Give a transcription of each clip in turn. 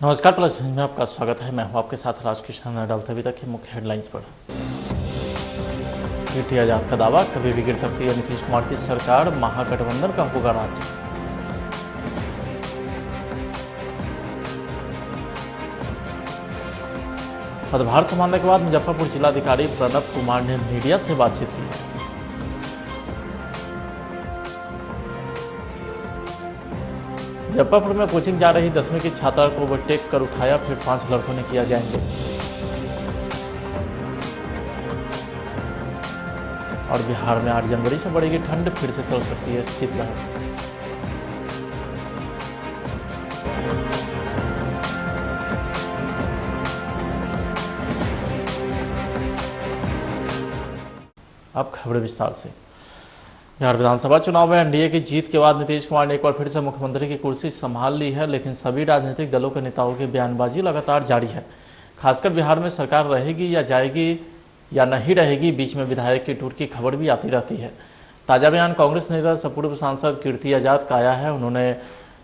नमस्कार प्लस में आपका स्वागत है। मैं हूं आपके साथ राजकिशन। डालते अभी तक की मुख्य हेडलाइंस पर। कीर्ति आजाद का दावा, कभी भी गिर सकती है नीतीश कुमार की सरकार, महागठबंधन का होगा राज। पदभार संभालने के बाद मुजफ्फरपुर जिलाधिकारी प्रणब कुमार ने मीडिया से बातचीत की। मुजफ्फरपुर में कोचिंग जा रही 10वीं की छात्रा को ओवरटेक कर उठाया, फिर 5 लड़कों ने किया गैंगरेप। और बिहार में 8 जनवरी से बढ़ेगी ठंड, फिर से चल सकती है शीतलहर। अब खबरें विस्तार से। बिहार विधानसभा चुनाव में एनडीए की जीत के बाद नीतीश कुमार ने एक बार फिर से मुख्यमंत्री की कुर्सी संभाल ली है, लेकिन सभी राजनीतिक दलों के नेताओं की बयानबाजी लगातार जारी है। खासकर बिहार में सरकार रहेगी या जाएगी या नहीं रहेगी, बीच में विधायक की टूट की खबर भी आती रहती है। ताजा बयान कांग्रेस नेता पूर्व सांसद कीर्ति आजाद का आया है। उन्होंने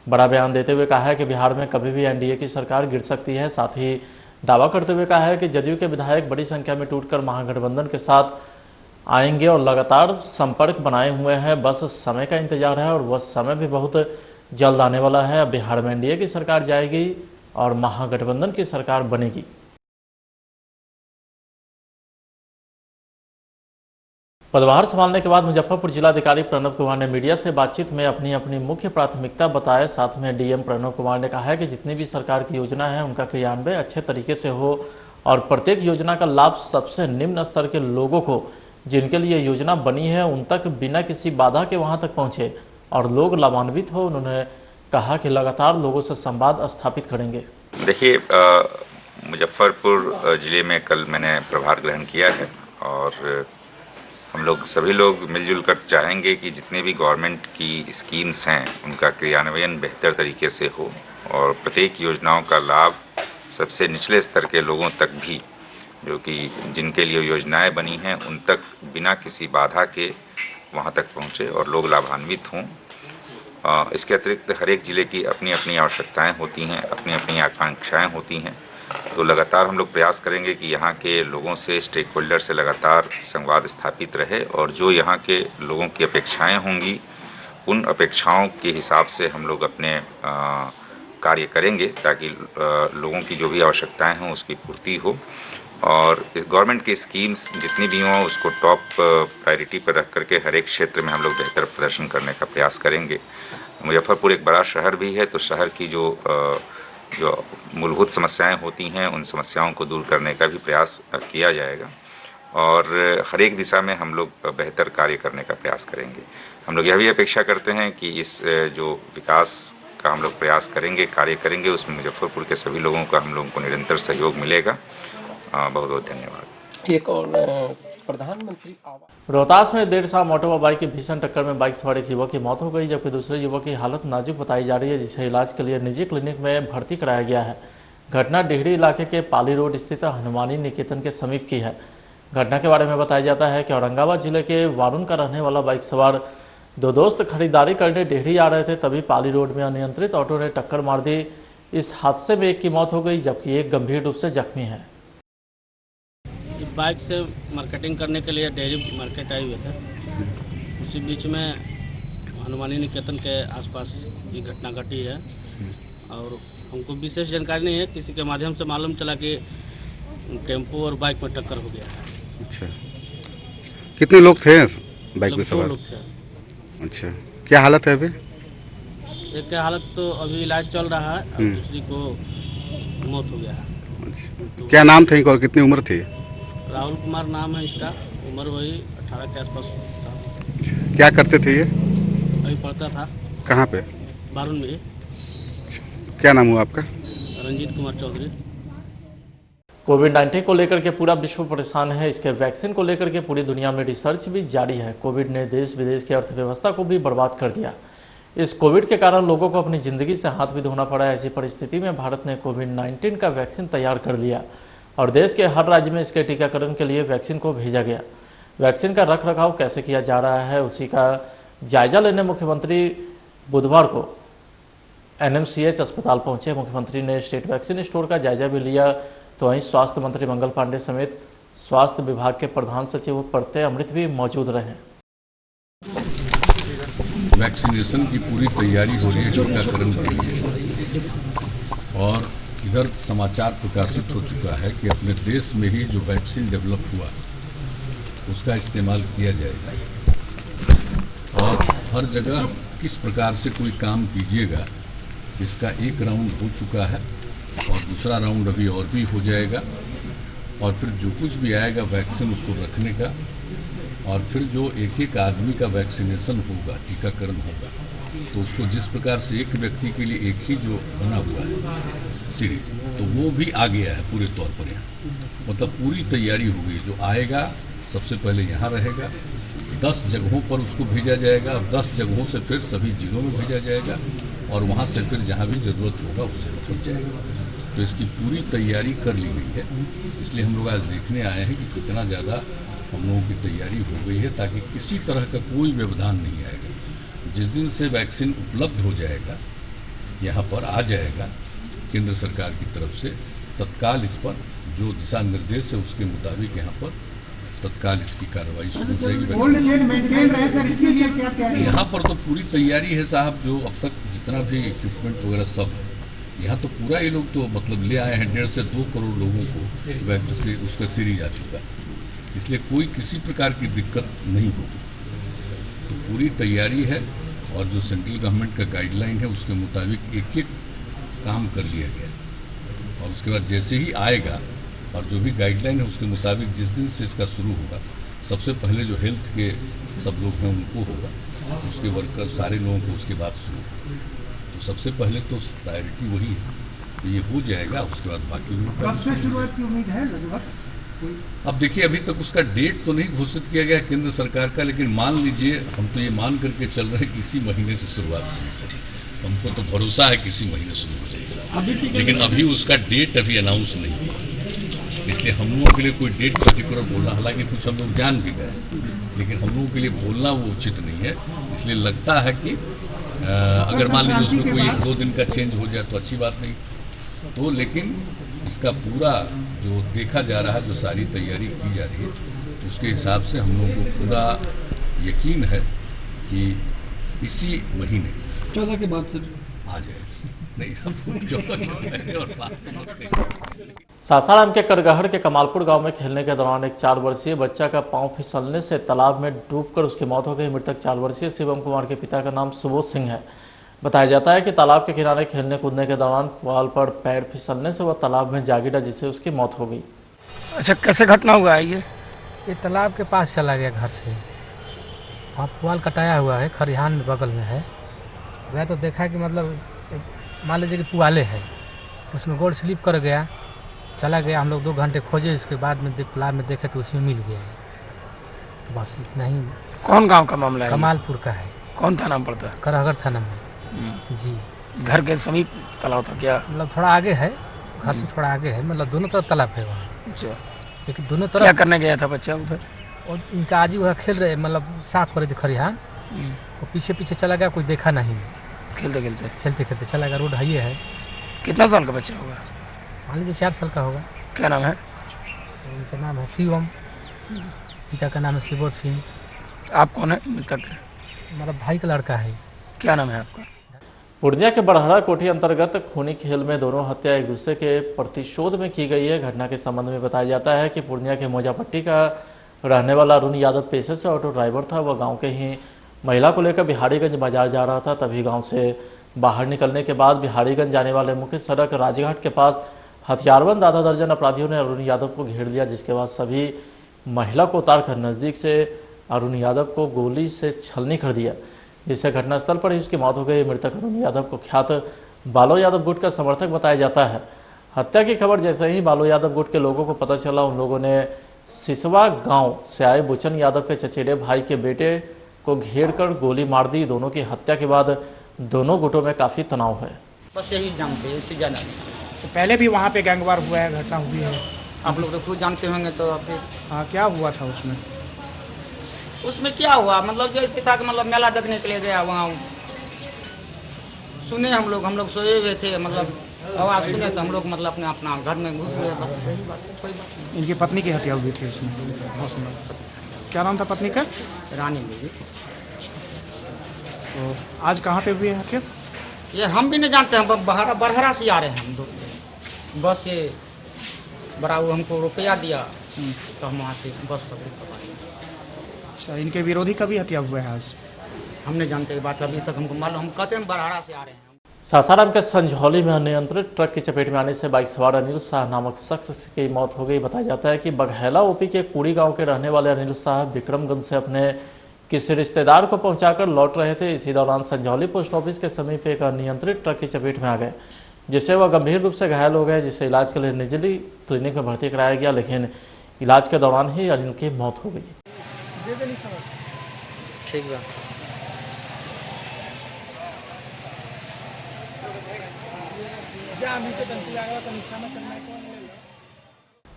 बड़ा बयान देते हुए कहा है कि बिहार में कभी भी एनडीए की सरकार गिर सकती है। साथ ही दावा करते हुए कहा है कि जदयू के विधायक बड़ी संख्या में टूटकर महागठबंधन के साथ आएंगे और लगातार संपर्क बनाए हुए हैं। बस समय का इंतजार है और वह समय भी बहुत जल्द आने वाला है। अब बिहार में एनडीए की सरकार जाएगी और महागठबंधन की सरकार बनेगी। पदभार संभालने के बाद मुजफ्फरपुर जिलाधिकारी प्रणब कुमार ने मीडिया से बातचीत में अपनी अपनी मुख्य प्राथमिकता बताए। साथ में डीएम प्रणब कुमार ने कहा है कि जितनी भी सरकार की योजना है उनका क्रियान्वयन अच्छे तरीके से हो और प्रत्येक योजना का लाभ सबसे निम्न स्तर के लोगों को, जिनके लिए योजना बनी है, उन तक बिना किसी बाधा के वहां तक पहुंचे और लोग लाभान्वित हो। उन्होंने कहा कि लगातार लोगों से संवाद स्थापित करेंगे। देखिए, मुजफ्फरपुर जिले में कल मैंने प्रभार ग्रहण किया है और हम लोग सभी लोग मिलजुल कर चाहेंगे कि जितने भी गवर्नमेंट की स्कीम्स हैं उनका क्रियान्वयन बेहतर तरीके से हो और प्रत्येक योजनाओं का लाभ सबसे निचले स्तर के लोगों तक भी, जो कि जिनके लिए योजनाएं बनी हैं, उन तक बिना किसी बाधा के वहां तक पहुंचे और लोग लाभान्वित हों। इसके अतिरिक्त हर एक ज़िले की अपनी अपनी आवश्यकताएं होती हैं, अपनी अपनी आकांक्षाएं होती हैं। तो लगातार हम लोग प्रयास करेंगे कि यहाँ के लोगों से, स्टेक होल्डर से लगातार संवाद स्थापित रहे और जो यहाँ के लोगों की अपेक्षाएं होंगी, उन अपेक्षाओं के हिसाब से हम लोग अपने कार्य करेंगे ताकि लोगों की जो भी आवश्यकताएं हों उसकी पूर्ति हो और गवर्नमेंट की स्कीम्स जितनी भी हों उसको टॉप प्रायोरिटी पर रख करके हर एक क्षेत्र में हम लोग बेहतर प्रदर्शन करने का प्रयास करेंगे। मुजफ्फरपुर एक बड़ा शहर भी है, तो शहर की जो मूलभूत समस्याएं होती हैं उन समस्याओं को दूर करने का भी प्रयास किया जाएगा और हर एक दिशा में हम लोग बेहतर कार्य करने का प्रयास करेंगे। हम लोग यह भी अपेक्षा करते हैं कि इस जो विकास का हम लोग प्रयास करेंगे, कार्य करेंगे, उसमें मुजफ्फरपुर के सभी लोगों का हम लोगों को निरंतर सहयोग मिलेगा। बहुत बहुत धन्यवाद। एक और प्रधानमंत्री आवास। रोहतास में देर शाम ऑटो व बाइक की भीषण टक्कर में बाइक सवार एक युवक की मौत हो गई, जबकि दूसरे युवक की हालत नाजुक बताई जा रही है, जिसे इलाज के लिए निजी क्लिनिक में भर्ती कराया गया है। घटना डिहरी इलाके के पाली रोड स्थित हनुमानी निकेतन के समीप की है। घटना के बारे में बताया जाता है कि औरंगाबाद जिले के वारुण का रहने वाला बाइक सवार दो दोस्त खरीदारी करने डिहरी आ रहे थे, तभी पाली रोड में अनियंत्रित ऑटो ने टक्कर मार दी। इस हादसे में एक की मौत हो गई, जबकि एक गंभीर रूप से जख्मी है। बाइक से मार्केटिंग करने के लिए डेयरी मार्केट आए हुए थे। उसी बीच में हनुमानी निकेतन के आसपास ये घटना घटी है और हमको विशेष जानकारी नहीं है, किसी के माध्यम से मालूम चला कि टेम्पो और बाइक में टक्कर हो गया है। अच्छा, कितने लोग थे बाइक में सवार? 2 लोग थे। अच्छा, क्या हालत है अभी? एक की हालत तो अभी इलाज चल रहा है और दूसरी को मौत हो गया है। अच्छा, तो क्या नाम थे इनका और कितनी उम्र थी? राहुल कुमार नाम है इसका, उम्र वही 18 के आसपास था। क्या करते थे ये? अभी पढ़ता था। कहाँ पे? वारुण में। क्या नाम हुआ आपका? रंजीत कुमार चौधरी। कोविड-19 को लेकर के पूरा विश्व परेशान है। इसके वैक्सीन को लेकर के पूरी दुनिया में रिसर्च भी जारी है। कोविड ने देश विदेश की अर्थव्यवस्था को भी बर्बाद कर दिया। इस कोविड के कारण लोगों को अपनी ज़िंदगी से हाथ भी धोना पड़ा। ऐसी परिस्थिति में भारत ने कोविड-19 का वैक्सीन तैयार कर लिया और देश के हर राज्य में इसके टीकाकरण के लिए वैक्सीन को भेजा गया। वैक्सीन का रख रखाव कैसे किया जा रहा है, उसी का जायजा लेने मुख्यमंत्री बुधवार को एनएमसीएच अस्पताल पहुंचे मुख्यमंत्री ने स्टेट वैक्सीन स्टोर का जायजा भी लिया। तो वहीं स्वास्थ्य मंत्री मंगल पांडे समेत स्वास्थ्य विभाग के प्रधान सचिव प्रत्यय अमृत भी मौजूद रहे। वैक्सीनेशन की पूरी तैयारी हो रही है टीकाकरण की, और इधर समाचार प्रकाशित हो चुका है कि अपने देश में ही जो वैक्सीन डेवलप हुआ उसका इस्तेमाल किया जाएगा, और हर जगह किस प्रकार से कोई काम कीजिएगा इसका एक राउंड हो चुका है और दूसरा राउंड अभी और भी हो जाएगा, और फिर जो कुछ भी आएगा वैक्सीन उसको रखने का, और फिर जो एक एक आदमी का वैक्सीनेशन होगा, टीकाकरण होगा, तो उसको जिस प्रकार से एक व्यक्ति के लिए एक ही जो बना हुआ है सीरीज, तो वो भी आ गया है पूरे तौर पर यहाँ, मतलब पूरी तैयारी हो गई। जो आएगा सबसे पहले यहाँ रहेगा, 10 जगहों पर उसको भेजा जाएगा, और 10 जगहों से फिर सभी जिलों में भेजा जाएगा, और वहाँ से फिर जहाँ भी ज़रूरत होगा उस जगह पर जाएगा। तो इसकी पूरी तैयारी कर ली गई है, इसलिए हम लोग आज देखने आए हैं कि कितना ज़्यादा हम लोगों की तैयारी हो गई है, ताकि किसी तरह का कोई व्यवधान नहीं आएगा। जिस दिन से वैक्सीन उपलब्ध हो जाएगा, यहाँ पर आ जाएगा केंद्र सरकार की तरफ से, तत्काल इस पर जो दिशा निर्देश है उसके मुताबिक यहाँ पर तत्काल इसकी कार्रवाई शुरू हो जाएगी। यहाँ पर तो पूरी तैयारी है साहब, जो अब तक जितना भी इक्विपमेंट वगैरह सब है यहाँ तो पूरा ये लोग तो मतलब ले आए हैं। 1.5 से 2 करोड़ लोगों को उसका सीरीज आ चुका है, इसलिए कोई किसी प्रकार की दिक्कत नहीं होगी। तो पूरी तैयारी है, और जो सेंट्रल गवर्नमेंट का गाइडलाइन है उसके मुताबिक एक एक काम कर लिया गया, और उसके बाद जैसे ही आएगा और जो भी गाइडलाइन है उसके मुताबिक जिस दिन से इसका शुरू होगा, सबसे पहले जो हेल्थ के सब लोग हैं उनको होगा, उसके वर्कर सारे लोगों को उसके बाद शुरू होगा। तो सबसे पहले तो प्रायोरिटी वही है, तो ये हो जाएगा, उसके बाद बाकी लोग। कब से शुरुआत की उम्मीद है लगभग? अब देखिए, अभी तक उसका डेट तो नहीं घोषित किया गया केंद्र सरकार का, लेकिन मान लीजिए हम तो ये मान करके चल रहे हैं कि इसी महीने से शुरुआत होगी। हमको तो भरोसा है कि इसी महीने शुरू हो जाएगा, लेकिन अभी उसका डेट अभी अनाउंस नहीं हुआ, इसलिए हम लोगों के लिए कोई डेट पर्टिकुलर बोलना, हालांकि कुछ हम लोग जान भी गए, लेकिन हम लोगों के लिए बोलना वो उचित नहीं है। इसलिए लगता है कि अगर मान लीजिए उसमें कोई 1-2 दिन का चेंज हो जाए तो अच्छी बात नहीं, तो लेकिन इसका पूरा जो देखा जा रहा है, जो सारी तैयारी की जा रही है, उसके हिसाब से हम लोगों को पूरा यकीन है कि इसी महीने 14 के बाद से आ जाए। नहीं, हम 14 के पहले और बाद। सासाराम के कड़गहर के कमालपुर गांव में खेलने के दौरान एक 4 वर्षीय बच्चा का पांव फिसलने से तालाब में डूबकर उसकी मौत हो गई। मृतक 4 वर्षीय शिवम कुमार के पिता का नाम सुबोध सिंह है। बताया जाता है कि तालाब के किनारे खेलने कूदने के दौरान पुआल पर पैर फिसलने से वह तालाब में जा गिरा, जिससे उसकी मौत हो गई। अच्छा, कैसे घटना हुआ है ये तालाब के पास चला गया घर से, वहाँ पुआल कटाया हुआ है, खरिहान में बगल में है। वह तो देखा कि मतलब मान लीजिए कि पुआले है, उसमें गोड़ स्लिप कर गया, चला गया। हम लोग 2 घंटे खोजे, इसके बाद में तालाब में देखे तो उसमें मिल गया। बस इतना ही। कौन गांव का मामला है? कमालपुर का है। कौन थाना में पड़ता है? करहगर थाना में जी। घर के समीप तालाब था क्या? मतलब थोड़ा आगे है, घर से थोड़ा आगे है, मतलब दोनों तरफ तालाब है वहाँ। अच्छा, लेकिन दोनों क्या तरफ करने गया था बच्चा उधर? और इनका आजी वह खेल रहे, मतलब साफ कर रहे थे खरिहान, और पीछे पीछे चला गया, कोई देखा नहीं। खेलते खेलते खेलते खेलते चला गया। रोड हाईवे है। कितना साल का बच्चा होगा? मान लीजिए 4 साल का होगा। क्या नाम है? उनका नाम है शिवम, पिता का नाम है सुबोध सिंह। आप कौन है मृतक? हमारा भाई का लड़का है। क्या नाम है आपका? पूर्णिया के बड़हरा कोठी अंतर्गत खूनी खेल में दोनों हत्या एक दूसरे के प्रतिशोध में की गई है। घटना के संबंध में बताया जाता है कि पूर्णिया के मोजापट्टी का रहने वाला अरुण यादव पेशे से ऑटो ड्राइवर था। वह गांव के ही महिला को लेकर बिहारीगंज बाजार जा रहा था। तभी गांव से बाहर निकलने के बाद बिहारीगंज जाने वाले मुख्य सड़क राजघाट के पास हथियारबंद आधा दर्जन अपराधियों ने अरुण यादव को घेर लिया, जिसके बाद सभी महिला को उतारकर नज़दीक से अरुण यादव को गोली से छलनी कर दिया, जिससे घटनास्थल पर ही उसकी मौत हो गई। मृतक अरुण यादव को ख्यात बालो यादव गुट का समर्थक बताया जाता है। हत्या की खबर जैसे ही बालो यादव गुट के लोगों को पता चला, उन लोगों ने सिसवा गांव से आए बुचन यादव के चचेरे भाई के बेटे को घेर कर गोली मार दी। दोनों की हत्या के बाद दोनों गुटों में काफ़ी तनाव है। बस यही जानते हैं, इससे ज़्यादा नहीं। तो पहले भी वहाँ पे गैंगवार हुआ है, घटना हुई है, आप लोग तो खुद जानते होंगे। तो आप हाँ, क्या हुआ था उसमें? उसमें क्या हुआ, मतलब जैसे था कि मतलब मेला देखने के लिए गया, वहाँ सुने हम लोग सोए हुए थे, मतलब आवाज़ सुने तो हम लोग मतलब अपना घर में घुस गए, बस यही बात है, कोई बात नहीं। इनकी पत्नी की हत्या हुई थी उसमें। उसमें क्या नाम था पत्नी का? रानी बीवी। तो आज कहाँ पे हुई है हत्या? ये हम भी नहीं जानते, हम बरहरा से आ रहे हैं हम लोग, बस ये बड़ा वो हमको रुपया दिया तो हम वहाँ से बस पकड़ कर आए। अच्छा, इनके विरोधी का भी हत्या हुआ है आज? हम नहीं जानते ये बात, अभी तक हमको मालूम, हम कहते हैं बरहरा से आ रहे हैं। सासाराम के संझौली में अनियंत्रित ट्रक की चपेट में आने से बाइक सवार अनिल शाह नामक शख्स की मौत हो गई। बताया जाता है कि बघैला ओपी के कुड़ी गांव के रहने वाले अनिल शाह विक्रमगंज से अपने किसी रिश्तेदार को पहुंचाकर लौट रहे थे। इसी दौरान संझौली पोस्ट ऑफिस के समीप एक अनियंत्रित ट्रक की चपेट में आ गए, जिससे वह गंभीर रूप से घायल हो गए, जिसे इलाज के लिए निजी क्लिनिक में भर्ती कराया गया, लेकिन इलाज के दौरान ही अनिल की मौत हो गई। ठीक है।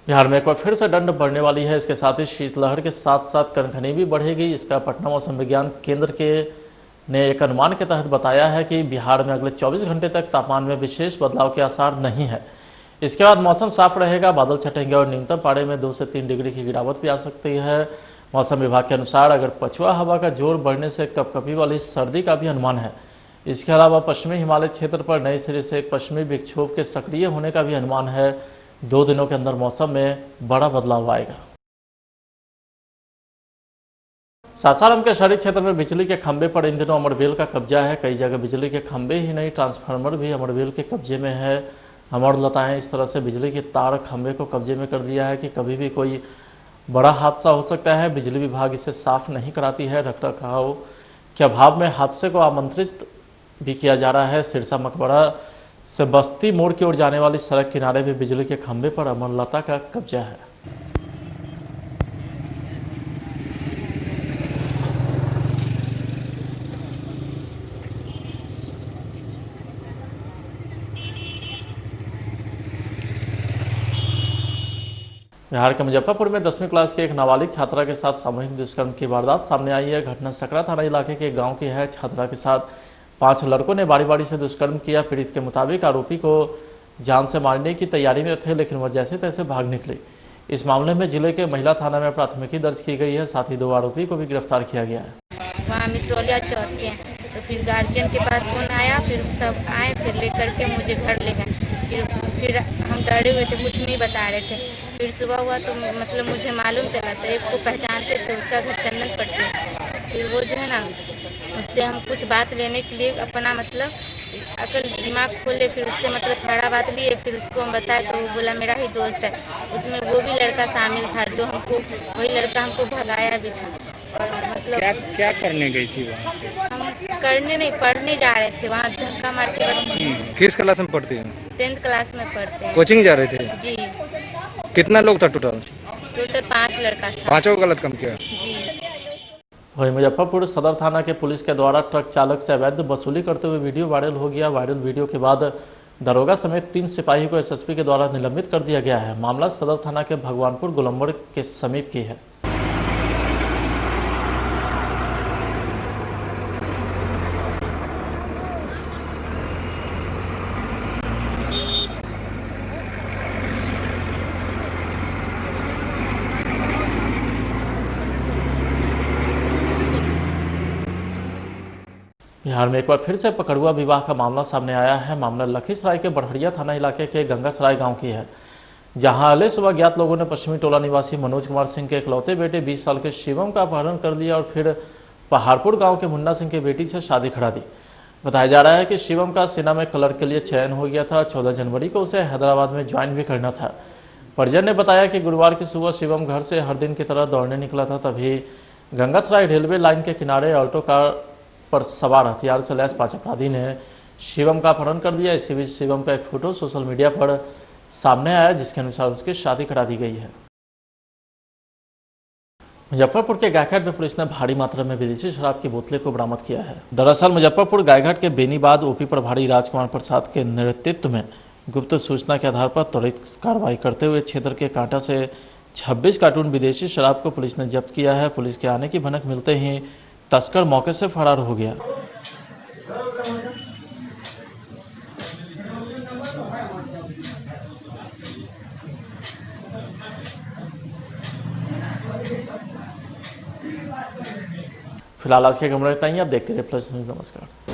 बिहार में एक बार फिर से ठंड बढ़ने वाली है। इसके साथ ही शीतलहर के साथ साथ कनकनी भी बढ़ेगी। इसका पटना मौसम विज्ञान केंद्र ने एक अनुमान के तहत बताया है कि बिहार में अगले 24 घंटे तक तापमान में विशेष बदलाव के आसार नहीं है। इसके बाद मौसम साफ रहेगा, बादल छटेंगे और न्यूनतम पारे में 2 से 3 डिग्री की गिरावट भी आ सकती है। मौसम विभाग के अनुसार अगर पछुआ हवा का जोर बढ़ने से कपकपी वाली सर्दी का भी अनुमान है। इसके अलावा पश्चिमी हिमालय क्षेत्र पर नए सिरे से एक पश्चिमी विक्षोभ के सक्रिय होने का भी अनुमान है। 2 दिनों के अंदर मौसम में बड़ा बदलाव आएगा। सासाराम के शहरी क्षेत्र में बिजली के खंभे पर इन दिनों अमरवेल का कब्जा है। कई जगह बिजली के खंभे ही नहीं, ट्रांसफार्मर भी अमरवेल के कब्जे में है। अमरलताएं इस तरह से बिजली के तार खंभे को कब्जे में कर दिया है कि कभी भी कोई बड़ा हादसा हो सकता है। बिजली विभाग इसे साफ नहीं कराती है। रखरखाव के अभाव में हादसे को आमंत्रित भी किया जा रहा है। सिरसा मकबरा से बस्ती मोड़ की ओर जाने वाली सड़क किनारे भी बिजली के खंभे पर अमरलता का कब्जा है। बिहार के मुजफ्फरपुर में 10वीं क्लास की एक नाबालिग छात्रा के साथ सामूहिक दुष्कर्म की वारदात सामने आई है। घटना सकरा थाना इलाके के गांव की है। छात्रा के साथ 5 लड़कों ने बारी बारी से दुष्कर्म किया। पीड़ित के मुताबिक आरोपी को जान से मारने की तैयारी में थे, लेकिन वह जैसे तैसे भाग निकले। इस मामले में जिले के महिला थाना में प्राथमिकी दर्ज की गई है। साथ ही 2 आरोपी को भी गिरफ्तार किया गया है। वहाँ मिसरौलिया चौक के तो फिर गार्जियन के पास फोन आया, फिर सब आए, फिर लेकर के मुझे घर ले गए। फिर हम डरे हुए थे, कुछ नहीं बता रहे थे। फिर सुबह हुआ तो मतलब मुझे मालूम चला था, एक को पहचानते थे, उसका घर चंदन पट्टी। फिर वो जो है ना, उससे हम कुछ बात लेने के लिए अपना मतलब अकल दिमाग खोले, फिर उससे मतलब सारा बात लिए। फिर उसको हम बताए तो वो बोला मेरा ही दोस्त है। उसमें वो भी लड़का शामिल था, जो हमको वही लड़का हमको भगाया भी था। और मतलब क्या करने गई थी वहाँ? हम करने नहीं, पढ़ने जा रहे थे। वहाँ धक्का मार के। किस क्लास में पढ़ती हैं? 10th क्लास में पढ़ते हैं। कोचिंग जा रहे थे? जी। कितना लोग था टोटल? टोटल 5 लड़का था। 5 गलत काम किया? जी। वहीं मुजफ्फरपुर सदर थाना के पुलिस के द्वारा ट्रक चालक से अवैध वसूली करते हुए वीडियो वायरल हो गया। वायरल वीडियो के बाद दरोगा समेत 3 सिपाही को एसएसपी के द्वारा निलंबित कर दिया गया है। मामला सदर थाना के भगवानपुर गोलंबर के समीप की है। बिहार में एक बार फिर से पकड़ुआ विवाह का मामला सामने आया है। मामला लखीसराय के बड़हरिया थाना इलाके के गंगासराय गांव की है, जहां अले सुबह ज्ञात लोगों ने पश्चिमी टोला निवासी मनोज कुमार सिंह के इकलौते बेटे 20 साल के शिवम का अपहरण कर लिया और फिर पहाड़पुर गांव के मुन्ना सिंह की बेटी से शादी खड़ा दी। बताया जा रहा है कि शिवम का सेना में क्लर्क के लिए चयन हो गया था। 14 जनवरी को उसे हैदराबाद में ज्वाइन भी करना था। परिजन ने बताया कि गुरुवार की सुबह शिवम घर से हर दिन की तरह दौड़ने निकला था। तभी गंगासराय रेलवे लाइन के किनारे ऑल्टो कार पर सवार हथियार से लैस 5 अपराधी ने शिवम का अपहरण कर दिया। इसी बीच शिवम का एक फोटो सोशल मीडिया पर सामने आया, जिसके अनुसार उसकी शादी करा दी गई है। मुजफ्फरपुर के गायघाट में पुलिस ने भारी मात्रा में विदेशी शराब की बोतलें को बरामद किया है। दरअसल मुजफ्फरपुर गायघाट के बेनीबाद ओपी प्रभारी राजकुमार प्रसाद के नेतृत्व में गुप्त सूचना के आधार पर त्वरित कार्रवाई करते हुए क्षेत्र के कांटा से 26 कार्टून विदेशी शराब को पुलिस ने जब्त किया है। पुलिस के आने की भनक मिलते ही तस्कर मौके से फरार हो गया। फिलहाल आज के खबरें इतना ही। आप देखते रहे प्लस न्यूज। नमस्कार।